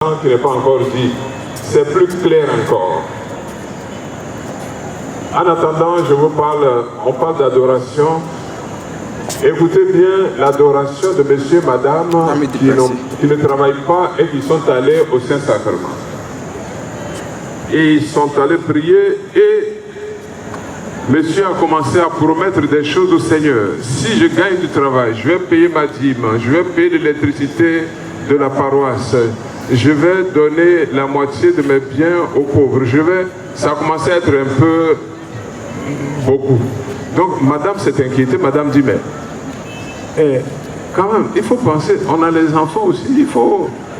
qui n'est pas encore dit, c'est plus clair encore. En attendant, on parle d'adoration. Écoutez bien l'adoration de monsieur, madame qui ne travaillent pas et qui sont allés au Saint-Sacrement. Et ils sont allés prier et monsieur a commencé à promettre des choses au Seigneur. Si je gagne du travail, je vais payer ma dîme, je vais payer l'électricité de la paroisse, je vais donner la moitié de mes biens aux pauvres. Ça a commencé à être un peu beaucoup. Donc madame s'est inquiétée, madame dit mais quand même, il faut penser, on a les enfants aussi,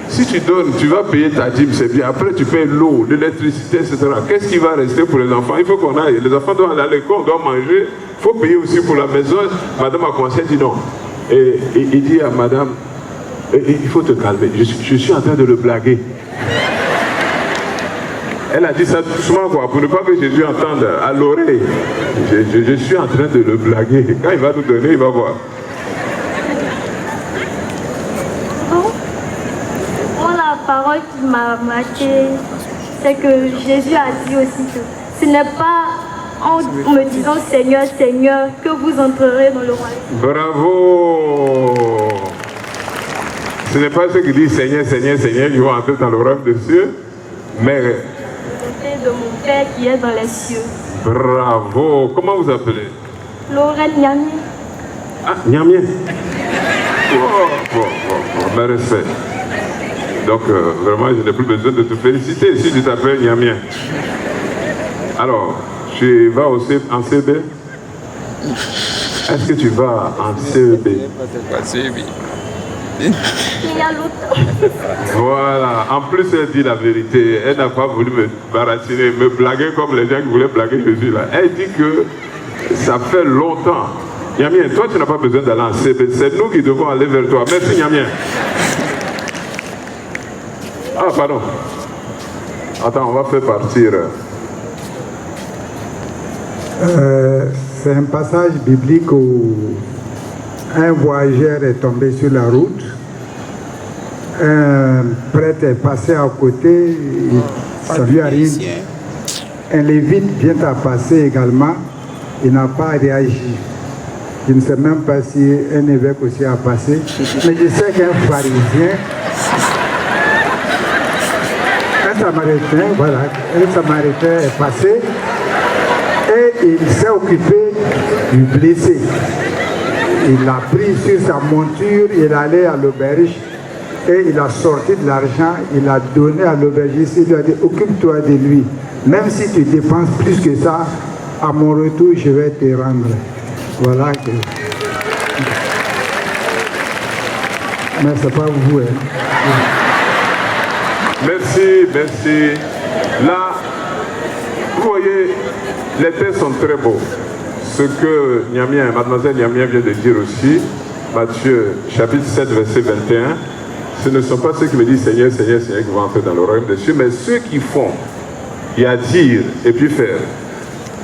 si tu donnes, tu vas payer ta dîme, c'est bien. Après, tu payes l'eau, l'électricité, etc. Qu'est-ce qui va rester pour les enfants? Il faut qu'on aille. Les enfants doivent aller à l'école, on doit manger. Il faut payer aussi pour la maison. Madame a commencé à dire non. Et il dit à madame, il faut te calmer. Je suis en train de le blaguer. Elle a dit ça doucement, quoi, pour ne pas que Jésus entende à l'oreille. Je suis en train de le blaguer. Quand il va nous donner, il va voir. La parole qui m'a marqué, c'est que Jésus a dit aussi que ce n'est pas en me disant Seigneur, Seigneur, que vous entrerez dans le royaume. Bravo! Ce n'est pas ceux qui disent Seigneur, Seigneur, Seigneur qui vont entrer dans le royaume des cieux, mais de mon Père qui est dans les cieux. Bravo! Comment vous appelez? Lorraine Niamien. Ah, Niamien. Bon, respect. Donc, vraiment, je n'ai plus besoin de te féliciter si tu t'appelles Niamien. Alors, tu vas aussi en CEB? Est-ce que tu vas en CEB? Il y a longtemps. Voilà. En plus, elle dit la vérité. Elle n'a pas voulu me baratiner, me blaguer comme les gens qui voulaient blaguer Jésus là. Elle dit que ça fait longtemps. Niamien, toi, tu n'as pas besoin d'aller en CEB. C'est nous qui devons aller vers toi. Merci, Niamien. Ah, pardon. Attends, on va faire partir. C'est un passage biblique où un voyageur est tombé sur la route. Un prêtre est passé à côté. Ça lui arrive. Un lévite vient à passer également. Il n'a pas réagi. Je ne sais même pas si un évêque aussi a passé. Mais je sais qu'un pharisien... Un Samaritain est passé et il s'est occupé du blessé. Il l'a pris sur sa monture, il allait à l'auberge et il a sorti de l'argent, il a donné à l'aubergiste, il lui a dit occupe-toi de lui. Même si tu dépenses plus que ça, à mon retour je vais te rendre. Voilà que... Mais c'est pas vous, hein. Merci, merci. Là, vous voyez, les textes sont très beaux. Ce que mademoiselle Niamien vient de dire aussi, Matthieu chapitre 7, verset 21, ce ne sont pas ceux qui me disent Seigneur, Seigneur, Seigneur qui vont entrer dans le royaume des cieux, mais ceux qui font, il y a dire et puis faire.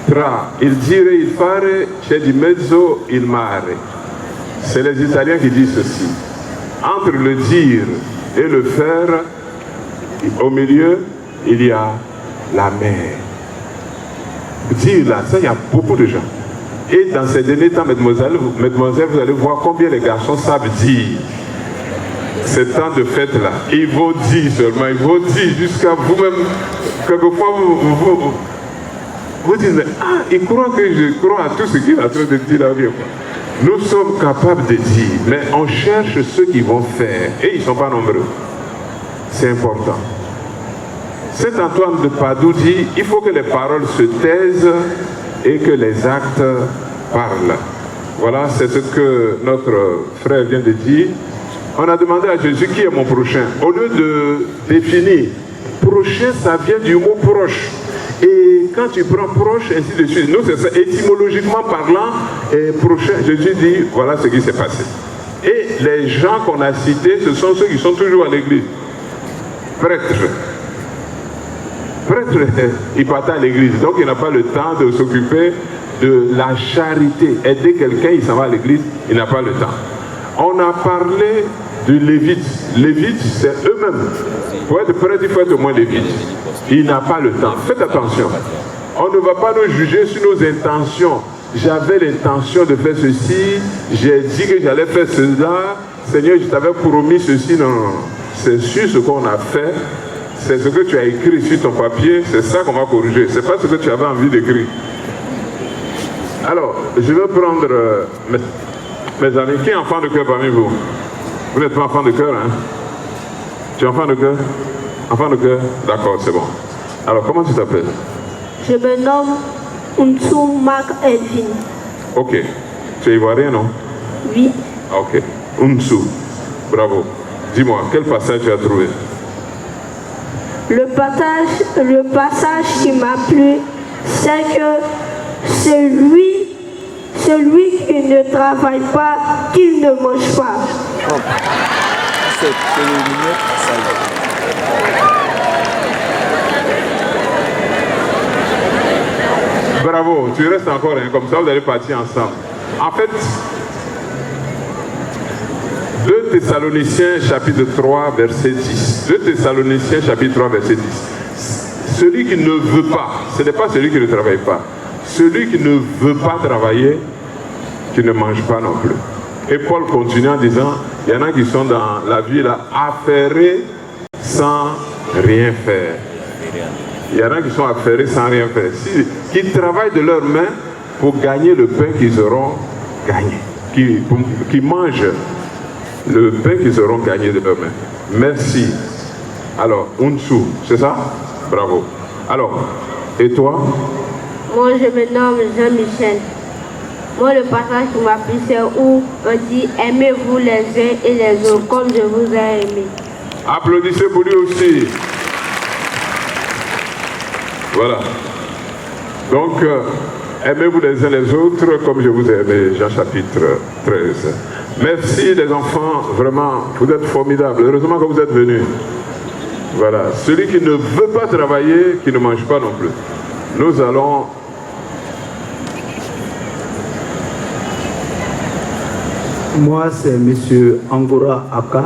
Tra, il dire, il fare, c'è di mezzo il mare. C'est les Italiens qui disent ceci. Entre le dire et le faire, au milieu, il y a la mer. Dire là, ça, il y a beaucoup de gens. Et dans ces derniers temps, mademoiselle, vous allez voir combien les garçons savent dire. Ce temps de fête-là, ils vont dire seulement, ils vont dire jusqu'à vous-même. Quelquefois, vous dites, ah, ils croient que je crois à tout ce qu'il est en train de dire là. Nous sommes capables de dire, mais on cherche ceux qui vont faire. Et ils ne sont pas nombreux. C'est important. Saint Antoine de Padoue dit, il faut que les paroles se taisent et que les actes parlent. Voilà, c'est ce que notre frère vient de dire. On a demandé à Jésus qui est mon prochain. Au lieu de définir, prochain, ça vient du mot proche. Et quand tu prends proche, ainsi de suite. Nous, c'est ça, étymologiquement parlant, et prochain, Jésus dit, voilà ce qui s'est passé. Et les gens qu'on a cités, ce sont ceux qui sont toujours à l'église. Prêtre, il part à l'église, donc il n'a pas le temps de s'occuper de la charité. Aider quelqu'un, il s'en va à l'église, il n'a pas le temps. On a parlé de Lévites. Lévites, c'est eux-mêmes. Pour être prêtre, il faut être au moins lévite. Il n'a pas le temps. Faites attention. On ne va pas nous juger sur nos intentions. J'avais l'intention de faire ceci, j'ai dit que j'allais faire cela, Seigneur, je t'avais promis ceci. Non, non, non. C'est sur ce qu'on a fait, c'est ce que tu as écrit sur ton papier, c'est ça qu'on va corriger. C'est pas ce que tu avais envie d'écrire. Alors, je vais prendre mes amis. Qui est enfant de cœur parmi vous? Vous n'êtes pas enfant de cœur, hein? Tu es enfant de cœur? Enfant de cœur? D'accord, c'est bon. Alors, comment tu t'appelles? Je me nomme Unsou Marc Elvin. Ok. Tu es ivoirien, non? Oui. Ok. Unsou. Bravo. Dis-moi, quel passage tu as trouvé? Le passage qui m'a plu, c'est que celui qui ne travaille pas, qu'il ne mange pas. Bravo, tu restes encore, hein, comme ça vous allez partir ensemble. En fait, 2 Thessaloniciens chapitre 3 verset 10. 2 Thessaloniciens chapitre 3 verset 10. Celui qui ne veut pas, ce n'est pas celui qui ne travaille pas. Celui qui ne veut pas travailler, qui ne mange pas non plus. Et Paul continue en disant, il y en a qui sont dans la vie là, affairés sans rien faire. Il y en a qui sont affairés sans rien faire. Qui travaillent de leurs mains pour gagner le pain qu'ils auront gagné. Qui mangent le pain qu'ils auront gagné de leurs mains. Merci. Alors, Unsou, c'est ça? Bravo. Alors, et toi? Moi, je me nomme Jean-Michel. Moi, le passage qui m'a plu, c'est où on dit « Aimez-vous les uns et les autres comme je vous ai aimé ». Applaudissez pour lui aussi. Voilà. Donc, aimez-vous les uns les autres comme je vous ai aimé, Jean chapitre 13. Merci les enfants, vraiment, vous êtes formidables. Heureusement que vous êtes venus. Voilà. Celui qui ne veut pas travailler, qui ne mange pas non plus. Nous allons... Moi, c'est M. Angora Aka,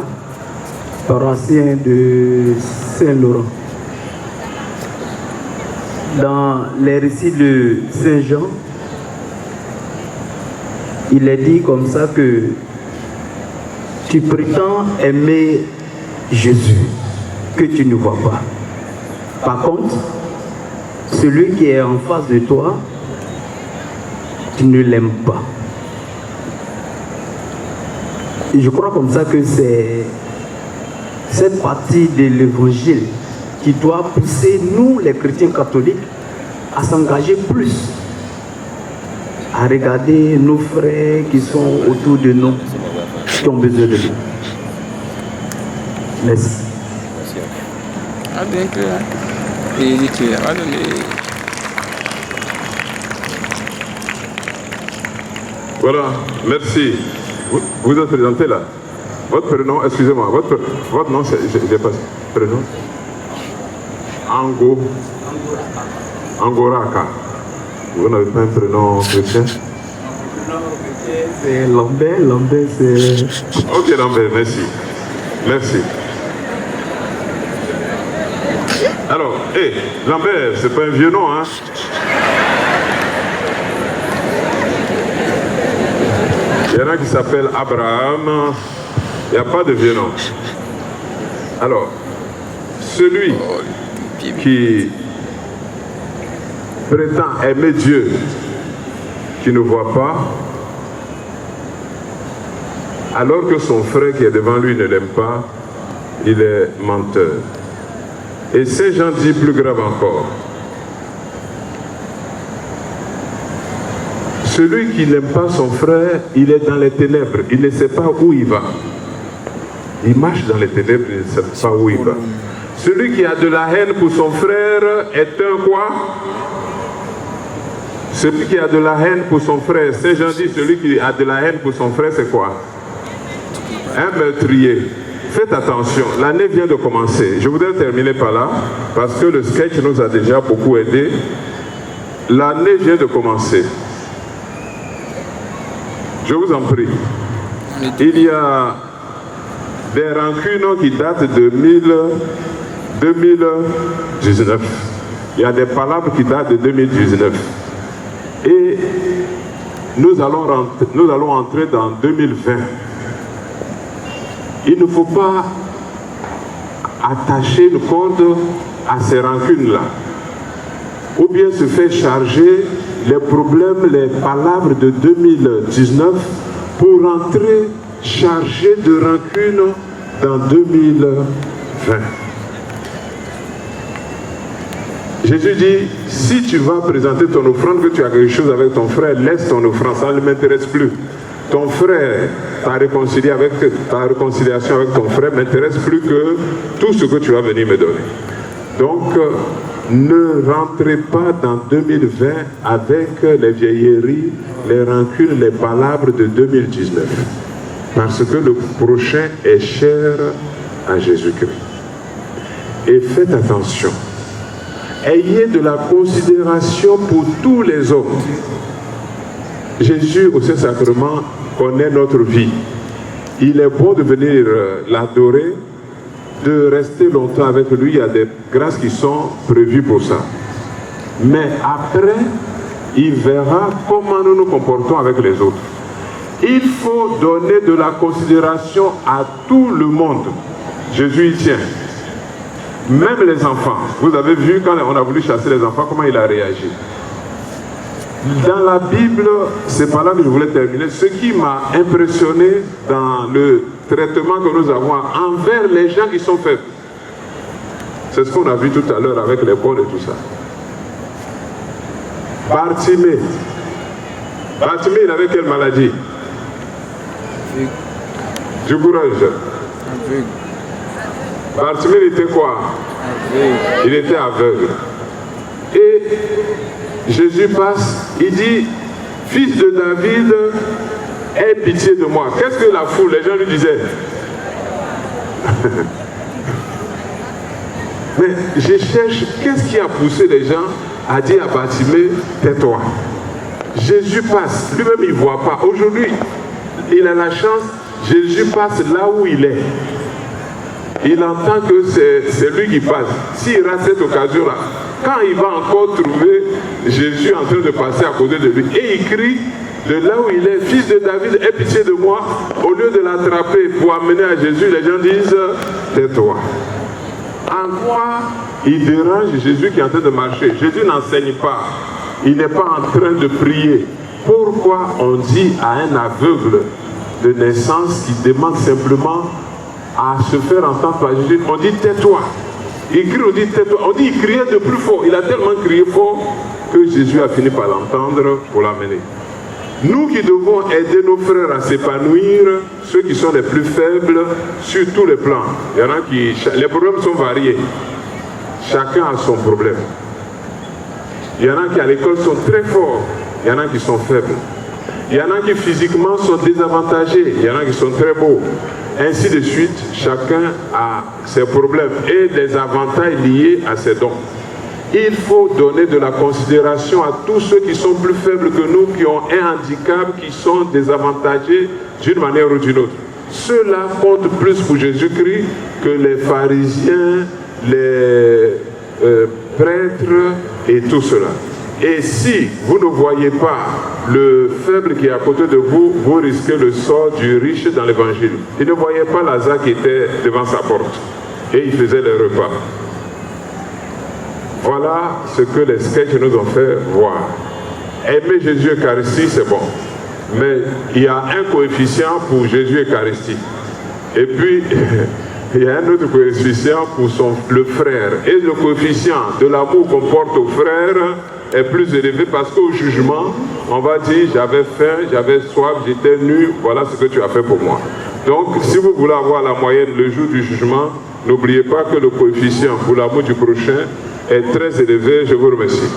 paroissien de Saint-Laurent. Dans les récits de Saint Jean, il est dit comme ça que tu prétends aimer Jésus que tu ne vois pas. Par contre, celui qui est en face de toi, tu ne l'aimes pas. Et je crois comme ça que c'est cette partie de l'évangile qui doit pousser nous, les chrétiens catholiques, à s'engager plus, à regarder nos frères qui sont autour de nous, qui ont besoin de nous. Merci. Voilà, merci. Vous êtes présenté là. Votre prénom, excusez-moi, votre nom, j'ai pas prénom. Angoraka. Vous n'avez pas un prénom chrétien? C'est Lambert, c'est... Ok Lambert, merci. Merci. Alors, Lambert, c'est pas un vieux nom, hein? Il y en a qui s'appellent Abraham. Il n'y a pas de vieux nom. Alors, celui qui prétend aimer Dieu, qui ne voit pas, alors que son frère qui est devant lui ne l'aime pas, il est menteur. Et Saint Jean dit plus grave encore. Celui qui n'aime pas son frère, il est dans les ténèbres, il ne sait pas où il va. Il marche dans les ténèbres, il ne sait pas où il va. Celui qui a de la haine pour son frère est un quoi? Celui qui a de la haine pour son frère, Saint Jean dit, celui qui a de la haine pour son frère, c'est quoi? Un meurtrier. Faites attention, l'année vient de commencer. Je voudrais terminer par là, parce que le sketch nous a déjà beaucoup aidé. L'année vient de commencer. Je vous en prie. Il y a des rancunes qui datent de 2019. Il y a des palabres qui datent de 2019. Et nous allons entrer dans 2020. Il ne faut pas attacher une corde à ces rancunes-là. Ou bien se faire charger les problèmes, les palabres de 2019 pour entrer chargé de rancune dans 2020. Jésus dit, si tu vas présenter ton offrande, que tu as quelque chose avec ton frère, laisse ton offrande, ça ne m'intéresse plus. Ton frère, ta réconciliation avec ton frère m'intéresse plus que tout ce que tu vas venir me donner. Donc, ne rentrez pas dans 2020 avec les vieilleries, les rancunes, les palabres de 2019. Parce que le prochain est cher à Jésus-Christ. Et faites attention. Ayez de la considération pour tous les hommes. Jésus, au Saint-Sacrement, connaît notre vie. Il est bon de venir l'adorer, de rester longtemps avec lui. Il y a des grâces qui sont prévues pour ça. Mais après, il verra comment nous nous comportons avec les autres. Il faut donner de la considération à tout le monde. Jésus y tient. Même les enfants. Vous avez vu quand on a voulu chasser les enfants, comment il a réagi. Dans la Bible, c'est par là que je voulais terminer. Ce qui m'a impressionné dans le traitement que nous avons envers les gens qui sont faibles. C'est ce qu'on a vu tout à l'heure avec les bonnes et tout ça. Bartimée. Bartimée, il avait quelle maladie? Du courage. Bartimée, il était quoi? Il était aveugle. Et Jésus passe, il dit, fils de David, aie pitié de moi. Qu'est-ce que la foule, les gens lui disaient? Mais je cherche, qu'est-ce qui a poussé les gens à dire à Bartimée, tais-toi. Jésus passe, lui-même il ne voit pas. Aujourd'hui, il a la chance, Jésus passe là où il est. Il entend que c'est lui qui passe. S'il rate cette occasion-là, quand il va encore trouver Jésus en train de passer à côté de lui, et il crie de là où il est, fils de David, aie pitié de moi, au lieu de l'attraper pour amener à Jésus, les gens disent, tais-toi. En quoi il dérange Jésus qui est en train de marcher? Jésus n'enseigne pas. Il n'est pas en train de prier. Pourquoi on dit à un aveugle de naissance qui demande simplement à se faire entendre par Jésus, on dit tais-toi. Il crie, on dit tais-toi. On dit il criait de plus fort. Il a tellement crié fort que Jésus a fini par l'entendre pour l'amener. Nous qui devons aider nos frères à s'épanouir, ceux qui sont les plus faibles, sur tous les plans. Il y en a qui, les problèmes sont variés. Chacun a son problème. Il y en a qui à l'école sont très forts. Il y en a qui sont faibles. Il y en a qui physiquement sont désavantagés. Il y en a qui sont très beaux. Ainsi de suite, chacun a ses problèmes et des avantages liés à ses dons. Il faut donner de la considération à tous ceux qui sont plus faibles que nous, qui ont un handicap, qui sont désavantagés d'une manière ou d'une autre. Ceux-là comptent plus pour Jésus-Christ que les pharisiens, les prêtres et tout cela. Et si vous ne voyez pas le faible qui est à côté de vous, vous risquez le sort du riche dans l'évangile. Il ne voyait pas Lazare qui était devant sa porte et il faisait les repas. Voilà ce que les sketchs nous ont fait voir. Aimer Jésus Eucharistie, c'est bon. Mais il y a un coefficient pour Jésus Eucharistie. Et puis, il y a un autre coefficient pour le frère. Et le coefficient de l'amour qu'on porte au frère est plus élevé parce qu'au jugement, on va dire j'avais faim, j'avais soif, j'étais nu, voilà ce que tu as fait pour moi. Donc, si vous voulez avoir la moyenne le jour du jugement, n'oubliez pas que le coefficient pour l'amour du prochain est très élevé. Je vous remercie.